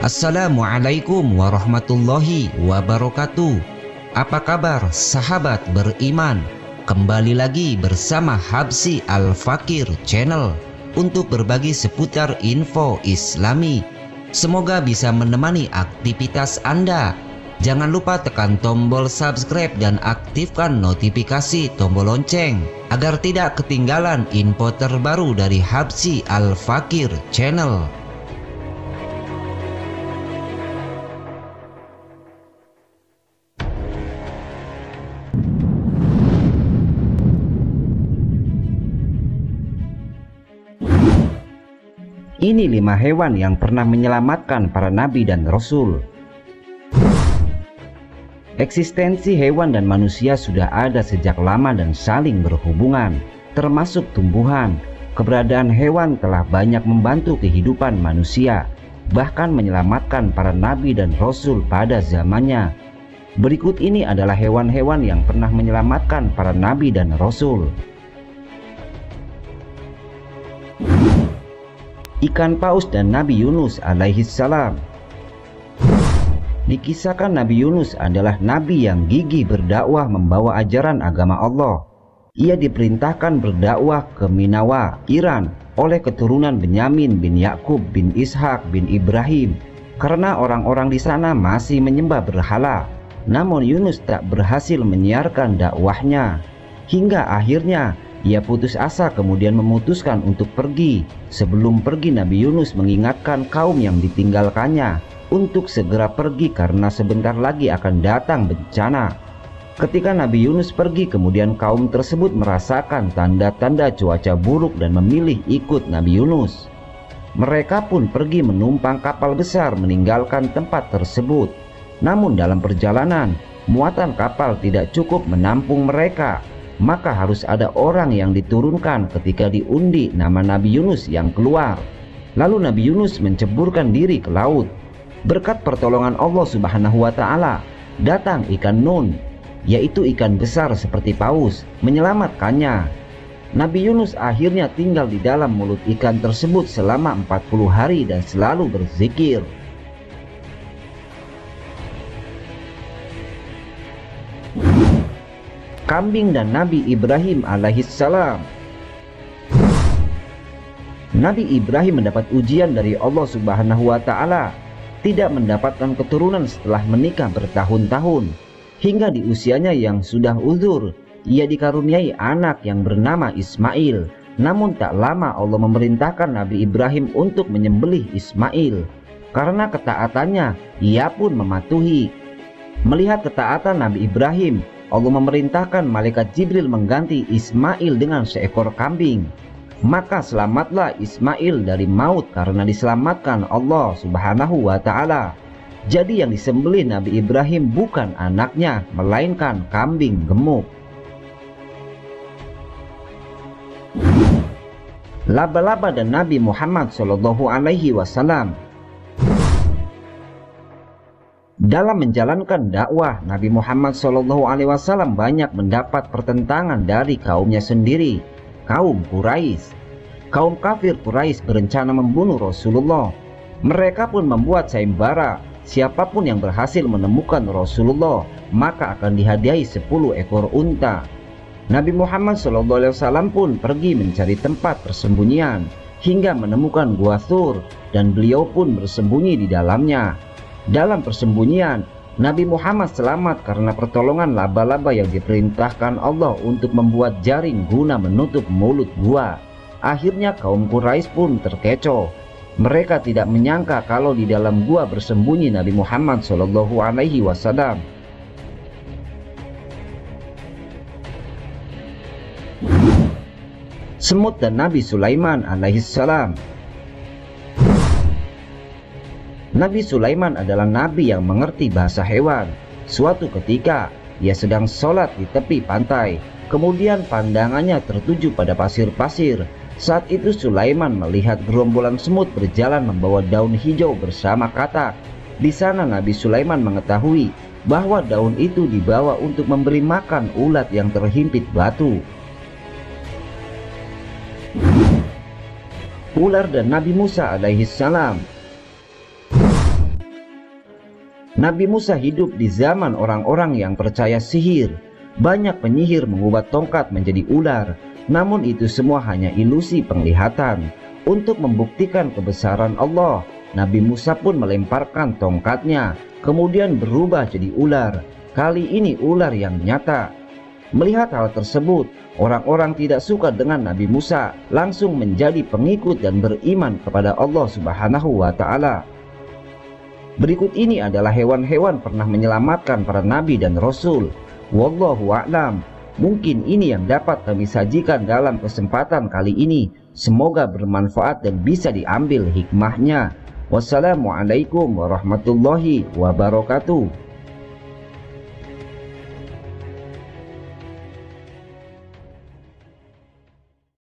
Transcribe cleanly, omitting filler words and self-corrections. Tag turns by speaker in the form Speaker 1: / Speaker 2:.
Speaker 1: Assalamualaikum warahmatullahi wabarakatuh. Apa kabar sahabat beriman? Kembali lagi bersama Habsy Al-Fakir Channel untuk berbagi seputar info Islami. Semoga bisa menemani aktivitas Anda. Jangan lupa tekan tombol subscribe dan aktifkan notifikasi tombol lonceng agar tidak ketinggalan info terbaru dari Habsy Al-Fakir Channel. Ini 5 hewan yang pernah menyelamatkan para nabi dan rasul. Eksistensi hewan dan manusia sudah ada sejak lama dan saling berhubungan, termasuk tumbuhan. Keberadaan hewan telah banyak membantu kehidupan manusia, bahkan menyelamatkan para nabi dan rasul pada zamannya. Berikut ini adalah hewan-hewan yang pernah menyelamatkan para nabi dan rasul. Ikan paus dan Nabi Yunus alaihissalam. Dikisahkan Nabi Yunus adalah nabi yang gigih berdakwah membawa ajaran agama Allah. Ia diperintahkan berdakwah ke Ninawa, Iran oleh keturunan Benyamin bin Yakub bin Ishak bin Ibrahim karena orang-orang di sana masih menyembah berhala. Namun Yunus tak berhasil menyiarkan dakwahnya. Hingga akhirnya ia putus asa kemudian memutuskan untuk pergi. Sebelum pergi, Nabi Yunus mengingatkan kaum yang ditinggalkannya untuk segera pergi karena sebentar lagi akan datang bencana. Ketika Nabi Yunus pergi, kemudian kaum tersebut merasakan tanda-tanda cuaca buruk dan memilih ikut Nabi Yunus. Mereka pun pergi menumpang kapal besar meninggalkan tempat tersebut. Namun dalam perjalanan, muatan kapal tidak cukup menampung mereka. Maka harus ada orang yang diturunkan. Ketika diundi, nama Nabi Yunus yang keluar. Lalu Nabi Yunus menceburkan diri ke laut. Berkat pertolongan Allah Subhanahu wa Ta'ala, datang ikan nun, yaitu ikan besar seperti paus, menyelamatkannya. Nabi Yunus akhirnya tinggal di dalam mulut ikan tersebut selama 40 hari dan selalu berzikir. Kambing dan Nabi Ibrahim alaihissalam. Nabi Ibrahim mendapat ujian dari Allah Subhanahu wa Ta'ala, tidak mendapatkan keturunan setelah menikah bertahun-tahun. Hingga di usianya yang sudah uzur, ia dikaruniai anak yang bernama Ismail. Namun tak lama Allah memerintahkan Nabi Ibrahim untuk menyembelih Ismail. Karena ketaatannya, ia pun mematuhi. Melihat ketaatan Nabi Ibrahim, Allah memerintahkan malaikat Jibril mengganti Ismail dengan seekor kambing. Maka selamatlah Ismail dari maut karena diselamatkan Allah Subhanahu wa Ta'ala. Jadi yang disembelih Nabi Ibrahim bukan anaknya, melainkan kambing gemuk. Laba-laba dan Nabi Muhammad SAW. Dalam menjalankan dakwah, Nabi Muhammad SAW banyak mendapat pertentangan dari kaumnya sendiri, kaum Quraisy. Kaum kafir Quraisy berencana membunuh Rasulullah. Mereka pun membuat sayembara, siapapun yang berhasil menemukan Rasulullah maka akan dihadiahi 10 ekor unta. Nabi Muhammad SAW pun pergi mencari tempat persembunyian hingga menemukan Gua Thur dan beliau pun bersembunyi di dalamnya. Dalam persembunyian, Nabi Muhammad selamat karena pertolongan laba-laba yang diperintahkan Allah untuk membuat jaring guna menutup mulut gua. Akhirnya kaum Quraisy pun terkecoh. Mereka tidak menyangka kalau di dalam gua bersembunyi Nabi Muhammad SAW. Semut dan Nabi Sulaiman alaihissalam. Nabi Sulaiman adalah nabi yang mengerti bahasa hewan. Suatu ketika, ia sedang sholat di tepi pantai. Kemudian pandangannya tertuju pada pasir-pasir. Saat itu Sulaiman melihat gerombolan semut berjalan membawa daun hijau bersama katak. Di sana Nabi Sulaiman mengetahui bahwa daun itu dibawa untuk memberi makan ulat yang terhimpit batu. Ular dan Nabi Musa alaihissalam. Nabi Musa hidup di zaman orang-orang yang percaya sihir. Banyak penyihir mengubah tongkat menjadi ular, namun itu semua hanya ilusi penglihatan. Untuk membuktikan kebesaran Allah, Nabi Musa pun melemparkan tongkatnya, kemudian berubah jadi ular. Kali ini ular yang nyata. Melihat hal tersebut, orang-orang tidak suka dengan Nabi Musa, langsung menjadi pengikut dan beriman kepada Allah Subhanahu wa Ta'ala. Berikut ini adalah hewan-hewan pernah menyelamatkan para nabi dan rasul. Wallahu a'lam. Mungkin ini yang dapat kami sajikan dalam kesempatan kali ini. Semoga bermanfaat dan bisa diambil hikmahnya. Wassalamualaikum warahmatullahi wabarakatuh.